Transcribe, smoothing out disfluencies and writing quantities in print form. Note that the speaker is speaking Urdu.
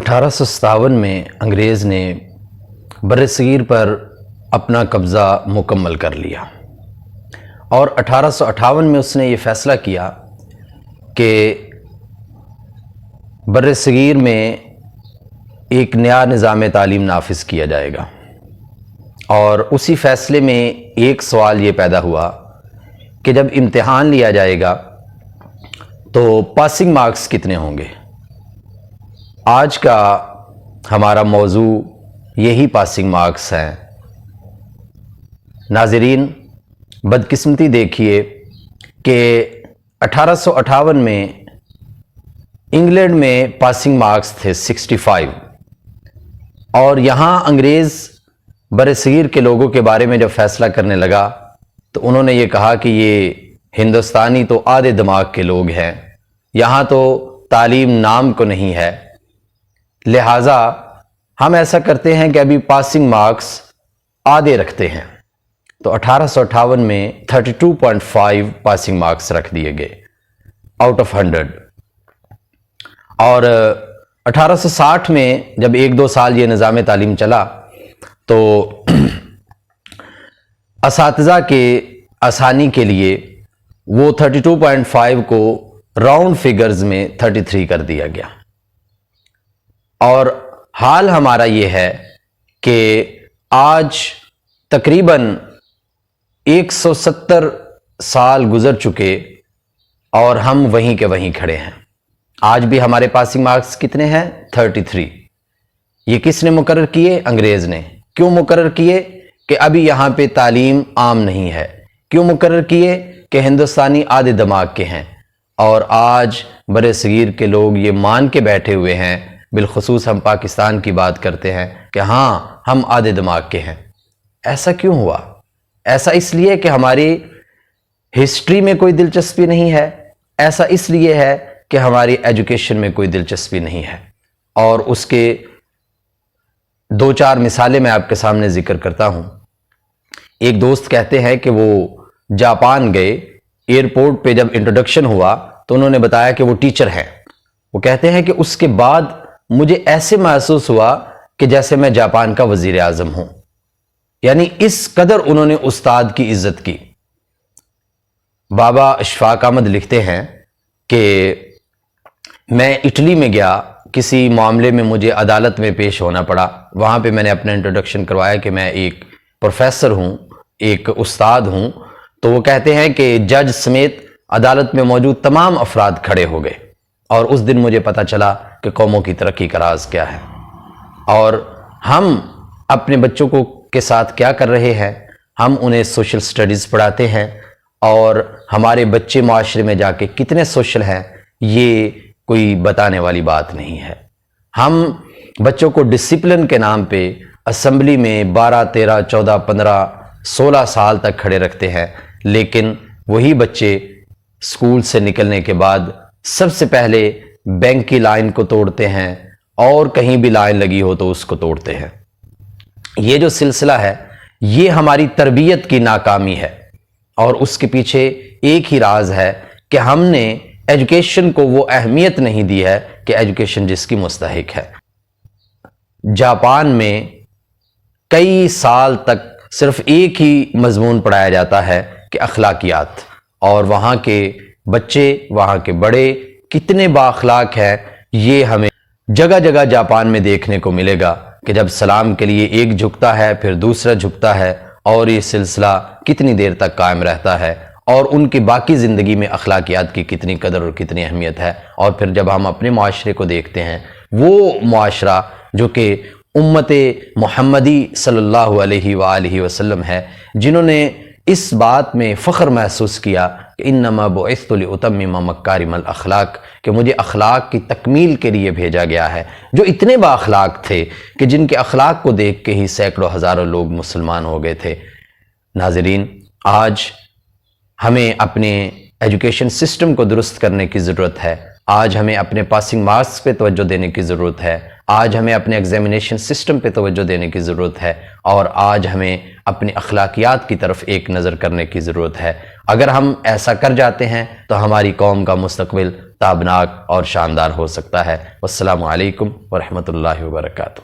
1857 میں انگریز نے برصغیر پر اپنا قبضہ مکمل کر لیا اور 1858 میں اس نے یہ فیصلہ کیا کہ برصغیر میں ایک نیا نظام تعلیم نافذ کیا جائے گا، اور اسی فیصلے میں ایک سوال یہ پیدا ہوا کہ جب امتحان لیا جائے گا تو پاسنگ مارکس کتنے ہوں گے۔ آج کا ہمارا موضوع یہی پاسنگ مارکس ہیں۔ ناظرین، بدقسمتی دیکھیے کہ 1858 میں انگلینڈ میں پاسنگ مارکس تھے 65، اور یہاں انگریز برصغیر کے لوگوں کے بارے میں جب فیصلہ کرنے لگا تو انہوں نے یہ کہا کہ یہ ہندوستانی تو آدھے دماغ کے لوگ ہیں، یہاں تو تعلیم نام کو نہیں ہے، لہٰذا ہم ایسا کرتے ہیں کہ ابھی پاسنگ مارکس آدھے رکھتے ہیں۔ تو 1858 میں 32.5 پاسنگ مارکس رکھ دیے گئے آؤٹ آف 100، اور 1860 میں جب 1-2 سال یہ نظام تعلیم چلا تو اساتذہ کے آسانی کے لیے وہ 32.5 کو راؤنڈ فگرز میں 33 کر دیا گیا، اور حال ہمارا یہ ہے کہ آج تقریباً 170 سال گزر چکے اور ہم وہیں کے وہیں کھڑے ہیں۔ آج بھی ہمارے پاسنگ مارکس کتنے ہیں؟ 33۔ یہ کس نے مقرر کیے؟ انگریز نے۔ کیوں مقرر کیے؟ کہ ابھی یہاں پہ تعلیم عام نہیں ہے۔ کیوں مقرر کیے؟ کہ ہندوستانی آدھے دماغ کے ہیں، اور آج برصغیر کے لوگ یہ مان کے بیٹھے ہوئے ہیں، بالخصوص ہم پاکستان کی بات کرتے ہیں کہ ہاں ہم آدھے دماغ کے ہیں۔ ایسا کیوں ہوا؟ ایسا اس لیے کہ ہماری ہسٹری میں کوئی دلچسپی نہیں ہے، ایسا اس لیے ہے کہ ہماری ایجوکیشن میں کوئی دلچسپی نہیں ہے، اور اس کے 2-4 مثالیں میں آپ کے سامنے ذکر کرتا ہوں۔ ایک دوست کہتے ہیں کہ وہ جاپان گئے، ایئرپورٹ پہ جب انٹروڈکشن ہوا تو انہوں نے بتایا کہ وہ ٹیچر ہیں۔ وہ کہتے ہیں کہ اس کے بعد مجھے ایسے محسوس ہوا کہ جیسے میں جاپان کا وزیر اعظم ہوں، یعنی اس قدر انہوں نے استاد کی عزت کی۔ بابا اشفاق احمد لکھتے ہیں کہ میں اٹلی میں گیا، کسی معاملے میں مجھے عدالت میں پیش ہونا پڑا، وہاں پہ میں نے اپنا انٹروڈکشن کروایا کہ میں ایک پروفیسر ہوں، ایک استاد ہوں، تو وہ کہتے ہیں کہ جج سمیت عدالت میں موجود تمام افراد کھڑے ہو گئے، اور اس دن مجھے پتہ چلا کہ قوموں کی ترقی کا راز کیا ہے، اور ہم اپنے بچوں کو کے ساتھ کیا کر رہے ہیں۔ ہم انہیں سوشل سٹڈیز پڑھاتے ہیں، اور ہمارے بچے معاشرے میں جا کے کتنے سوشل ہیں یہ کوئی بتانے والی بات نہیں ہے۔ ہم بچوں کو ڈسپلن کے نام پہ اسمبلی میں 12, 13, 14, 15, 16 سال تک کھڑے رکھتے ہیں، لیکن وہی بچے اسکول سے نکلنے کے بعد سب سے پہلے بینک کی لائن کو توڑتے ہیں، اور کہیں بھی لائن لگی ہو تو اس کو توڑتے ہیں۔ یہ جو سلسلہ ہے یہ ہماری تربیت کی ناکامی ہے، اور اس کے پیچھے ایک ہی راز ہے کہ ہم نے ایجوکیشن کو وہ اہمیت نہیں دی ہے کہ ایجوکیشن جس کی مستحق ہے۔ جاپان میں کئی سال تک صرف ایک ہی مضمون پڑھایا جاتا ہے کہ اخلاقیات، اور وہاں کے بچے، وہاں کے بڑے کتنے بااخلاق ہیں یہ ہمیں جگہ جگہ جاپان میں دیکھنے کو ملے گا کہ جب سلام کے لیے ایک جھکتا ہے پھر دوسرا جھکتا ہے، اور یہ سلسلہ کتنی دیر تک قائم رہتا ہے، اور ان کی باقی زندگی میں اخلاقیات کی کتنی قدر اور کتنی اہمیت ہے۔ اور پھر جب ہم اپنے معاشرے کو دیکھتے ہیں، وہ معاشرہ جو کہ امت محمدی صلی اللہ علیہ وآلہ وسلم ہے، جنہوں نے اس بات میں فخر محسوس کیا کہ انما بعثت لاتمم مکارم الاخلاق، کہ مجھے اخلاق کی تکمیل کے لیے بھیجا گیا ہے، جو اتنے بااخلاق تھے کہ جن کے اخلاق کو دیکھ کے ہی سینکڑوں ہزاروں لوگ مسلمان ہو گئے تھے۔ ناظرین، آج ہمیں اپنے ایجوکیشن سسٹم کو درست کرنے کی ضرورت ہے، آج ہمیں اپنے پاسنگ مارکس پہ توجہ دینے کی ضرورت ہے، آج ہمیں اپنے ایگزامینیشن سسٹم پہ توجہ دینے کی ضرورت ہے، اور آج ہمیں اپنی اخلاقیات کی طرف ایک نظر کرنے کی ضرورت ہے۔ اگر ہم ایسا کر جاتے ہیں تو ہماری قوم کا مستقبل تابناک اور شاندار ہو سکتا ہے۔ والسلام علیکم ورحمۃ اللہ وبرکاتہ۔